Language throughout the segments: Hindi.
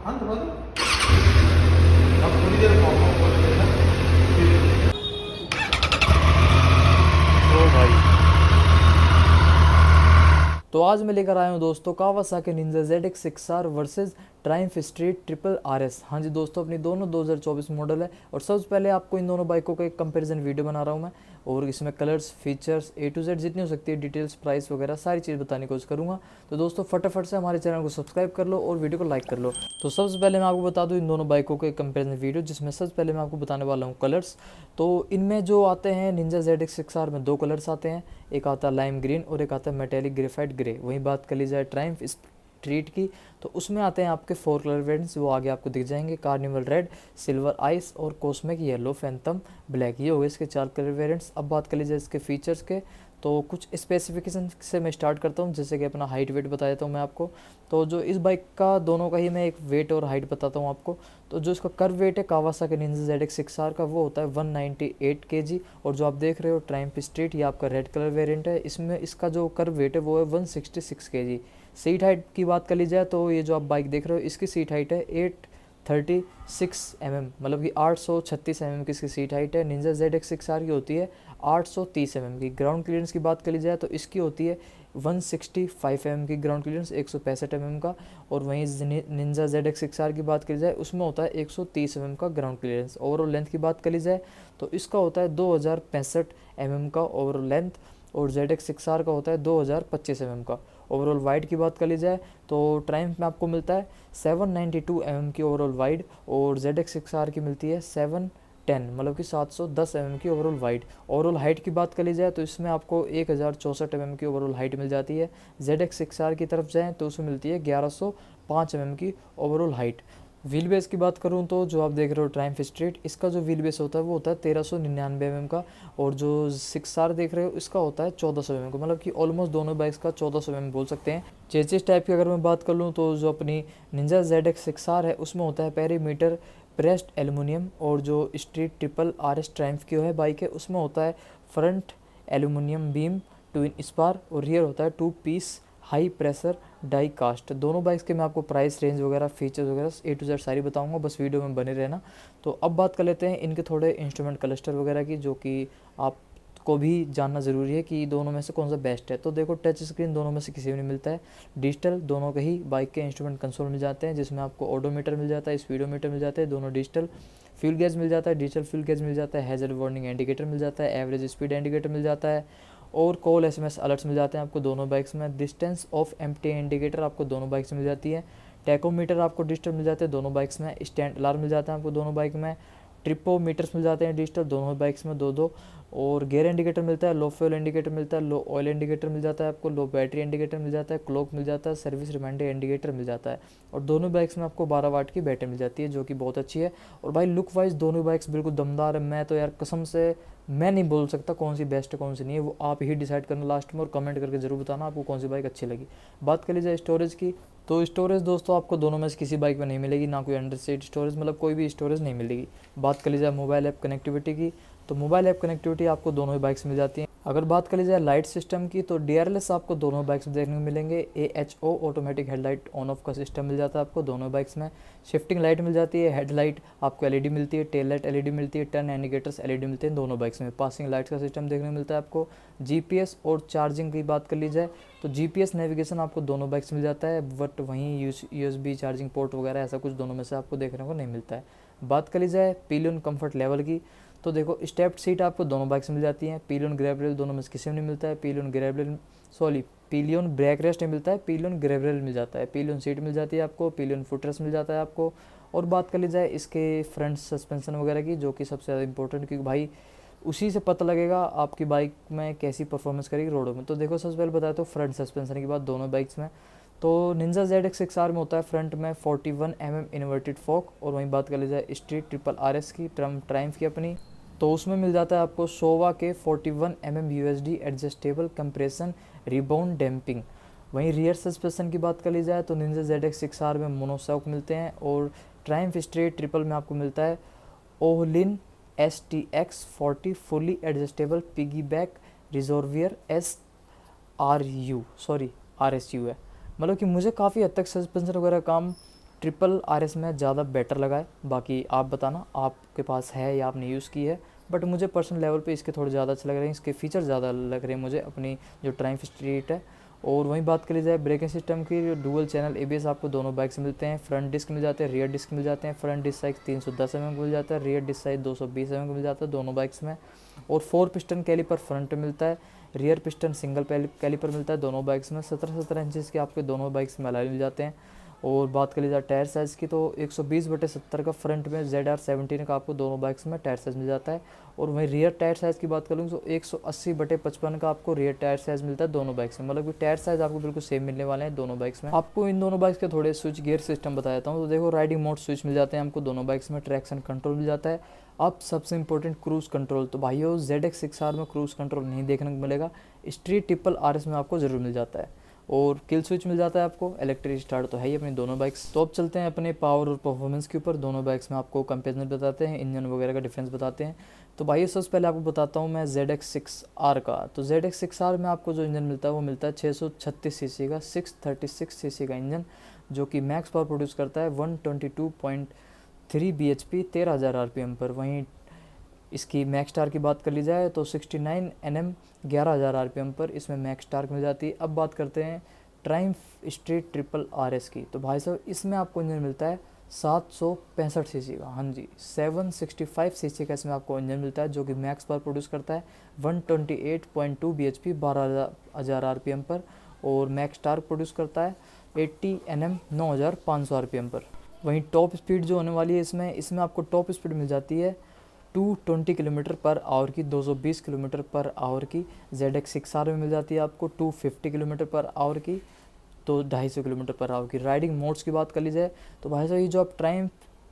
हाँ दबा दो। अब थोड़ी देर पापा ऊपर लेना फिर। ओ भाई, तो आज मैं लेकर आया हूँ दोस्तों Kawasaki Ninja ZX6R versus Triumph street triple RS। हाँ जी दोस्तों, अपनी दोनों 2024 मॉडल है और सबसे पहले आपको इन दोनों बाइकों का एक कंपैरिजन वीडियो बना रहा हूँ मैं, और इसमें colours, features, A to Z जितनी हो सकती है डिटेल्स, प्राइस वगैरह सारी चीज़ बताने की कोशिश करूँगा। तो दोस्तों फटाफट से हमारे चैनल को सब्सक्राइब कर लो और वीडियो को लाइक कर लो। तो सबसे पहले मैं आपको बता दूँ इन दोनों बाइकों के कंपैरिजन वीडियो, जिसमें सबसे पहले मैं आपको बताने वाला हूँ कलर्स। तो इनमें जो आते हैं निंजा ZX6R में दो कलर्स आते हैं, एक आता है लाइम ग्रीन और एक आता है मेटेलिक ग्रेफाइट ग्रे। वहीं बात कर ली जाए ट्रायम्फ स्ट्रीट की, तो उसमें आते हैं आपके 4 कलर वेरिएंट्स, वो आगे आपको दिख जाएंगे, कार्निवल रेड, सिल्वर आइस और कॉस्मिक येलो, फैंटम ब्लैक। ये हो गए इसके 4 कलर वेरिएंट्स। अब बात कर ली जाए इसके फीचर्स के, तो कुछ स्पेसिफिकेशन से मैं स्टार्ट करता हूँ, जैसे कि अपना हाइट वेट बता देता हूँ मैं आपको। तो जो इस बाइक का दोनों का ही मैं एक वेट और हाइट बताता हूँ आपको। तो जो इसका कर्व वेट है कावासाकी निंजा ZX6R का, वो होता है 198 kg। और जो आप देख रहे हो ट्रायम्फ स्ट्रीट, ये आपका रेड कलर वेरिएंट है, इसमें इसका जो कर्व वेट है वो है 166 kg। सीट हाइट की बात कर ली जाए तो ये जो आप बाइक देख रहे हो इसकी सीट हाइट है 836 mm, मतलब कि 836 mm की इसकी सीट हाइट है। निंजा ZX6R की होती है 830 mm की। ग्राउंड क्लियरेंस की बात कर ली जाए तो इसकी होती है 165 mm की ग्राउंड क्लियरेंस, 165 mm का। और वहीं निंजा ZX6R की बात करी जाए उसमें होता है 130 mm का ग्राउंड क्लियरेंस। ओवरऑल लेंथ की बात करी जाए तो इसका होता है 2065 mm का ओवरऑल लेंथ, और ZX6R का होता है 2025 mm का। ओवरऑल वाइड की बात कर ली जाए तो ट्रायम्फ में आपको मिलता है 792 mm की ओवरऑल वाइड, और ZX6R की मिलती है 710, मतलब कि 710 mm की ओवरऑल वाइड। ओवरऑल हाइट की बात कर ली जाए तो इसमें आपको 1064 mm की ओवरऑल हाइट मिल जाती है। ZX6R की तरफ जाएँ तो उसमें मिलती है 1105 mm की ओवरऑल हाइट। व्हील बेस की बात करूं तो जो आप देख रहे हो ट्रायम्फ स्ट्रीट, इसका जो व्हील बेस होता है वो होता है 1399 mm का, और जो 6R देख रहे हो इसका होता है 1400 mm का, मतलब कि ऑलमोस्ट दोनों बाइक्स का 1400 mm बोल सकते हैं। चेसिस टाइप की अगर मैं बात कर लूँ तो जो अपनी निंजा ZX6R है उसमें होता है पेरीमीटर प्रेस्ड एल्युमिनियम, और जो स्ट्रीट ट्रिपल RS ट्रायम्फ की है बाइक है उसमें होता है front aluminium beam twin spar, और रियर होता है 2 piece high pressure die cast. दोनों बाइक्स के मैं आपको प्राइस रेंज वगैरह फीचर्स वगैरह A to Z सारी बताऊंगा, बस वीडियो में बने रहना। तो अब बात कर लेते हैं इनके थोड़े इंस्ट्रूमेंट क्लस्टर वगैरह की, जो कि आपको भी जानना ज़रूरी है कि दोनों में से कौन सा बेस्ट है। तो देखो टच स्क्रीन दोनों में से किसी भी नहीं मिलता है। डिजिटल दोनों के ही बाइक के इंस्ट्रूमेंट कंसोल मिल जाते हैं, जिसमें आपको ओडोमीटर मिल जाता है, स्पीडोमीटर मिल जाता है, दोनों डिजिटल। फ्यूल गेज मिल जाता है, डिजिटल फ्यूल गेज मिल जाता है, हैजर्ड वार्निंग इंडिकेटर मिल जाता है, एवरेज स्पीड इंडिकेटर मिल जाता है, और कॉल SMS अलर्ट्स मिल जाते हैं आपको दोनों बाइक्स में। डिस्टेंस ऑफ एम्प्टी इंडिकेटर आपको दोनों बाइक्स में मिल जाती है। टैकोमीटर आपको डिजिटल मिल जाते हैं दोनों बाइक्स में। स्टैंड अलार्म मिल जाता है आपको दोनों बाइक में। ट्रिपोमीटर्स मिल जाते हैं डिजिटल दोनों बाइक्स में, दो दो। और गियर इंडिकेटर मिलता है, लो फ्यूल इंडिकेटर मिलता है, लो ऑयल इंडिकेटर मिल जाता है आपको, लो बैटरी इंडिकेटर मिल जाता है, क्लॉक मिल जाता है, सर्विस रिमाइंडर इंडिकेटर मिल जाता है। और दोनों बाइक्स में आपको 12 वाट की बैटरी मिल जाती है, जो कि बहुत अच्छी है। और भाई लुक वाइज दोनों बाइक्स बिल्कुल दमदार है। मैं तो यार कसम से मैं नहीं बोल सकता कौन सी बेस्ट है कौन सी नहीं है, वो आप ही डिसाइड करना लास्ट में, और कमेंट करके ज़रूर बताना आपको कौन सी बाइक अच्छी लगी। बात कर लीजिए स्टोरेज की, तो स्टोरेज दोस्तों आपको दोनों में से किसी बाइक में नहीं मिलेगी, ना कोई अंडर सीट स्टोरेज, मतलब कोई भी स्टोरेज नहीं मिलेगी। बात कर लीजिए मोबाइल ऐप कनेक्टिविटी की, तो मोबाइल ऐप कनेक्टिविटी आपको दोनों ही बाइक्स में मिल जाती है। अगर बात कर लीजिए लाइट सिस्टम की, तो DRLS आपको दोनों बाइक्स में देखने को मिलेंगे। AHO automatic headlight on off का सिस्टम मिल जाता है आपको दोनों बाइक्स में। शिफ्टिंग लाइट मिल जाती है, हेडलाइट आपको LED मिलती है, टेल लाइट LED मिलती है, टर्न इंडिकेटर्स LED मिलते हैं दोनों बाइक्स में। पासिंग लाइट्स का सिस्टम देखने को मिलता है आपको। GPS और चार्जिंग की बात कर ली जाए तो GPS नेविगेशन आपको दोनों बाइक्स मिल जाता है, बट वहीं USB चार्जिंग पोर्ट वगैरह ऐसा कुछ दोनों में से आपको देखने को नहीं मिलता है। बात कर ली जाए पिलियन कंफर्ट लेवल की, तो देखो स्टेप्ड सीट आपको दोनों बाइक्स में मिल जाती हैं। पिलियन ग्रैब रेल दोनों में से किसी में नहीं मिलता है। पिलियन ब्रेक रेस्ट नहीं मिलता है, पिलियन ग्रैब रेल मिल जाता है। पिलियन सीट मिल जाती है आपको, पिलियन फुटरेस्ट मिल जाता है आपको। और बात कर ली जाए इसके फ्रंट सस्पेंशन वगैरह की, जो कि सबसे ज़्यादा इंपॉर्टेंट, क्योंकि भाई उसी से पता लगेगा आपकी बाइक में कैसी परफॉर्मेंस करेगी रोडों में। तो देखो सबसे पहले बताया तो फ्रंट सस्पेंशन की बात दोनों बाइक्स में, तो निंजा ZX6R में होता है फ्रंट में 41 mm इन्वर्टेड फोक। और वहीं बात कर ली जाए स्ट्रीट ट्रिपल RS की, ट्रायम्फ की अपनी, तो उसमें मिल जाता है आपको शोवा के 41 mm USD adjustable compression rebound damping. वहीं रियर सस्पेंशन की बात कर ली जाए तो निंजा ZX6R में मोनोशॉक मिलते हैं, और ट्रायम्फ स्ट्रीट ट्रिपल में आपको मिलता है Ohlins STX40 fully adjustable piggy back reservoir RSU है। मतलब कि मुझे काफ़ी हद तक सस्पेंशन वगैरह काम ट्रिपल RS में ज़्यादा बेटर लगा है। बाकी आप बताना आपके पास है या आपने यूज़ की है, बट मुझे पर्सनल लेवल पे इसके थोड़े ज़्यादा अच्छे लग रहे हैं, इसके फीचर ज़्यादा लग रहे हैं मुझे अपनी जो ट्रायम्फ स्ट्रीट है। और वहीं बात करी जाए ब्रेकिंग सिस्टम की, डुअल चैनल ABS आपको दोनों बाइक से मिलते हैं। फ्रंट डिस्क मिल जाते हैं, रियर डिस्क मिल जाते हैं। फ्रंट डिस्क साइज 310 mm मिल जाता है, रियर डिस्क साइज 220 mm मिल जाता है दोनों बाइक्स में। और 4 पिस्टन कैलिपर फ्रंट में मिलता है, रियर पिस्टन सिंगल कैलिपर मिलता है दोनों बाइक्स में। 17 इंचज़ के आपके दोनों बाइक्स में अलॉय मिल जाते हैं। और बात करी जाए टायर साइज़ की, तो 120/70 का फ्रंट में ZR17 का आपको दोनों बाइक्स में टायर साइज़ मिल जाता है। और वहीं रियर टायर साइज़ की बात करूँ तो 180/55 का आपको रियर टायर साइज़ मिलता है दोनों बाइक्स में। मतलब कि टायर साइज़ आपको बिल्कुल सेम मिलने वाले हैं दोनों बाइक्स में। आपको इन दोनों बाइक्स के थोड़े स्विच गियर सिस्टम बता देता हूँ। तो देखो, राइडिंग मोड स्विच मिल जाते हैं हमको दोनों बाइक्स में, ट्रैक्शन कंट्रोल मिल जाता है। अब सबसे इंपॉर्टेंट क्रूज़ कंट्रोल, तो भाइयों ZX6R में क्रूज़ कंट्रोल नहीं देखने को मिलेगा, स्ट्रीट ट्रिपल RS में आपको ज़रूर मिल जाता है। और किल स्विच मिल जाता है आपको, इलेक्ट्रिक स्टार्ट तो है ही अपनी दोनों बाइक्स। तो अब चलते हैं अपने पावर और परफॉर्मेंस के ऊपर। दोनों बाइक्स में आपको कंपेरिजन बताते हैं, इंजन वगैरह का डिफरेंस बताते हैं। तो भाई सबसे पहले आपको बताता हूँ मैं ZX6R का। तो ZX6R में आपको जो इंजन मिलता है वो मिलता है 636 सीसी का 636 सीसी का इंजन, जो कि मैक्स पावर प्रोड्यूस करता है 122.3 bhp 13,000 RPM पर। वहीं इसकी मैक्स टार्क की बात कर ली जाए तो 69 Nm 11,000 RPM पर इसमें मैक्स टार्क मिल जाती है। अब बात करते हैं ट्रायम्फ स्ट्रीट ट्रिपल RS की। तो भाई साहब इसमें आपको इंजन मिलता है 765 सीसी का, हाँ जी 765 सीसी का इसमें आपको इंजन मिलता है, जो कि मैक्स पावर प्रोड्यूस करता है 128.2 bhp 12,000 RPM पर। और मैक्स टार्क प्रोड्यूस करता है 80 Nm 9,500 RPM पर। वहीं टॉप स्पीड जो होने वाली है इसमें आपको टॉप स्पीड मिल जाती है 220 km/h की, 220 km/h की। ZX6R में मिल जाती है आपको 250 km/h की, तो 250 km/h की। राइडिंग मोड्स की बात कर ली जाए तो भाई साहब ये जो आप ट्रायम्फ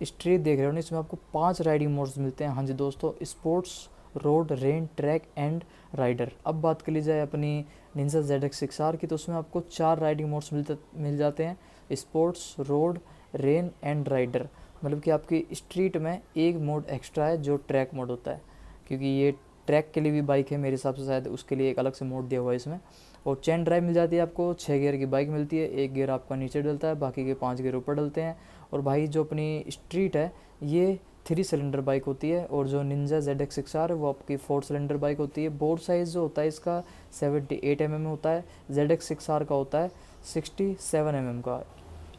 स्ट्रीट देख रहे हो ना, इसमें आपको 5 राइडिंग मोड्स मिलते हैं। हाँ जी दोस्तों, sports, road, rain, track and rider. अब बात कर ली जाए अपनी निंजा ZX6R की, तो उसमें आपको 4 राइडिंग मोड्स मिल जाते हैं, sports, road, rain and rider. मतलब कि आपकी स्ट्रीट में एक मोड एक्स्ट्रा है जो ट्रैक मोड होता है, क्योंकि ये ट्रैक के लिए भी बाइक है मेरे हिसाब से, शायद उसके लिए एक अलग से मोड दिया हुआ है इसमें। और चेन ड्राइव मिल जाती है आपको, 6 गियर की बाइक मिलती है, 1 गियर आपका नीचे डलता है, बाकी के 5 गियर ऊपर डलते हैं। और भाई जो अपनी स्ट्रीट है ये 3 सिलेंडर बाइक होती है, और जो निंजा ZX6R है वो आपकी 4 सिलेंडर बाइक होती है। बोर्ड साइज़ जो होता है इसका 78 mm होता है, ZX6R का होता है 67 mm का।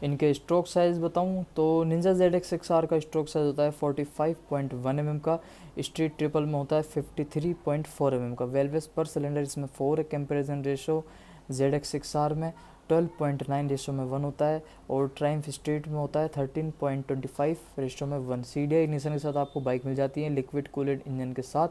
इनके स्ट्रोक साइज़ बताऊं तो निंजा ZX6R का स्ट्रोक साइज़ होता है 45.1 mm का, स्ट्रीट ट्रिपल में होता है 53.4 mm का। वेलवेस पर सिलेंडर इसमें 4 है, कंपेरिजन रेशो ZX6R में 12.9 रेशो में 1 होता है, और ट्रायम्फ स्ट्रीट में होता है 13.25 रेशो में 1। CDI इग्निशन के साथ आपको बाइक मिल जाती है, लिक्विड कूल्ड इंजन के साथ।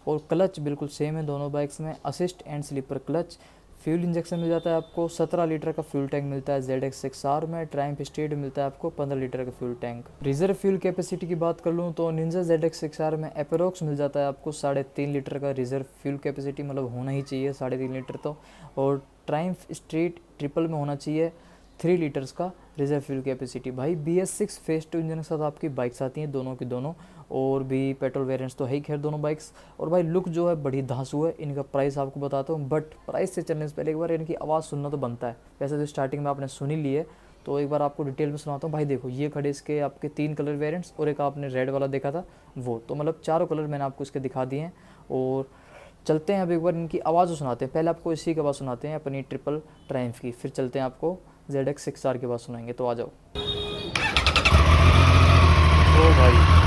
और क्लच बिल्कुल सेम है दोनों बाइक्स में, assist and slipper clutch. Fuel injection मिल जाता है आपको, 17 लीटर का फ्यूल टैंक मिलता है ZX6R में। ट्रायम्फ स्ट्रीट मिलता है आपको 15 लीटर का fuel tank. Reserve fuel capacity की बात कर लूँ तो निंजा ZX6R में अप्रोक्स मिल जाता है आपको 3.5 लीटर का रिजर्व फ्यूल कैपेसिटी, मतलब होना ही चाहिए 3.5 लीटर तो। और ट्रायम्फ स्ट्रीट ट्रिपल में होना चाहिए 3 लीटर्स का रिजर्व फ्यूल कैपेसिटी। भाई BS6 फेज 2 इंजन के साथ आपकी बाइक्स आती हैं दोनों की दोनों, और भी पेट्रोल वेरिएंट्स तो है ही खैर दोनों बाइक्स। और भाई लुक जो है बड़ी धांसू है। इनका प्राइस आपको बताता हूँ, बट प्राइस से चलने से पहले एक बार इनकी आवाज़ सुनना तो बनता है। वैसे तो स्टार्टिंग में आपने सुनी ली है, तो एक बार आपको डिटेल में सुनाता हूँ। भाई देखो, ये खड़े इसके आपके 3 कलर वेरिएंट्स, और एक आपने रेड वाला देखा था वो, तो मतलब 4 कलर मैंने आपको इसके दिखा दिए हैं। और चलते हैं अब एक बार इनकी आवाज़ सुनाते हैं। पहले आपको इसी की आवाज़ सुनाते हैं अपनी ट्रिपल ट्रायम्फ की, फिर चलते हैं आपको ZX6R की आवाज़ सुनाएंगे। तो आ जाओ। ओ भाई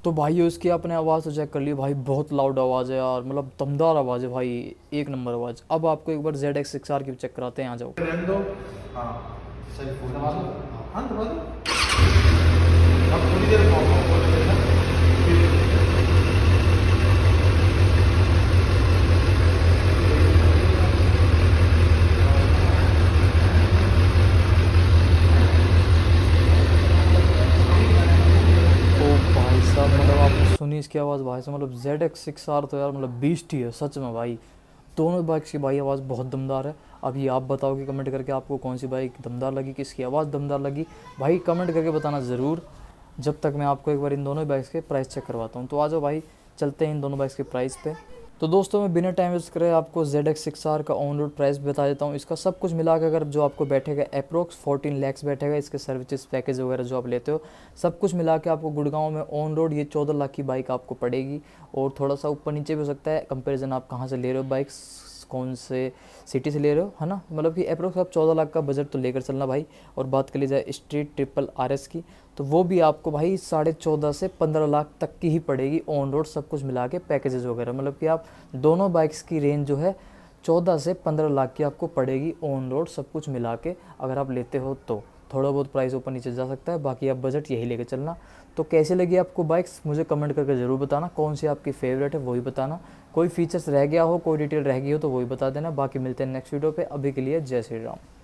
तो भाई उसकी आपने आवाज़ तो चेक कर ली भाई, बहुत लाउड आवाज़ है यार, मतलब दमदार आवाज़ है भाई, एक नंबर आवाज़। अब आपको एक बार ZX6R की चेक कराते हैं, आ जाओ। रहने दो। हाँ सही, फुल दबा दो। हाँ दबा दो। अब थोड़ी देर सुनी इसकी आवाज़ भाई से, मतलब ZX6R तो यार मतलब बीस्ट ही है सच में भाई। दोनों बाइक्स की भाई आवाज़ बहुत दमदार है। अब ये आप बताओ कि कमेंट करके आपको कौन सी बाइक दमदार लगी, किसकी आवाज़ दमदार लगी, भाई कमेंट करके बताना ज़रूर। जब तक मैं आपको एक बार इन दोनों बाइक्स के प्राइस चेक करवाता हूँ। तो आ जाओ भाई चलते हैं इन दोनों बाइक्स के प्राइस पे। तो दोस्तों मैं बिना टाइम वेस्ट करे आपको ZX6R का ऑन रोड प्राइस बता देता हूँ। इसका सब कुछ मिला के अगर जो आपको बैठेगा अप्रोक्स 14 लाख बैठेगा। इसके सर्विसेज पैकेज वगैरह जो आप लेते हो सब कुछ मिला के आपको गुड़गांव में ऑन रोड ये 14 लाख की बाइक आपको पड़ेगी। और थोड़ा सा ऊपर नीचे भी हो सकता है, कंपेरिजन आप कहाँ से ले रहे हो बाइक्स, कौन से सिटी से ले रहे हो, है ना। मतलब कि अप्रोक्स आप 14 लाख का बजट तो लेकर चलना भाई। और बात कर ली जाए स्ट्रीट ट्रिपल RS की, तो वो भी आपको भाई 14.5 से 15 लाख तक की ही पड़ेगी ऑन रोड सब कुछ मिला के पैकेजेस वगैरह। मतलब कि आप दोनों बाइक्स की रेंज जो है 14 से 15 लाख की आपको पड़ेगी ऑन रोड सब कुछ मिला के, अगर आप लेते हो तो। थोड़ा बहुत प्राइस ऊपर नीचे जा सकता है, बाकी आप बजट यही लेके चलना। तो कैसे लगी आपको बाइक्स मुझे कमेंट करके ज़रूर बताना, कौन सी आपकी फेवरेट है वही बताना। कोई फीचर्स रह गया हो, कोई डिटेल रह गई हो तो वही बता देना। बाकी मिलते हैं नेक्स्ट वीडियो पे, अभी के लिए जय श्री राम।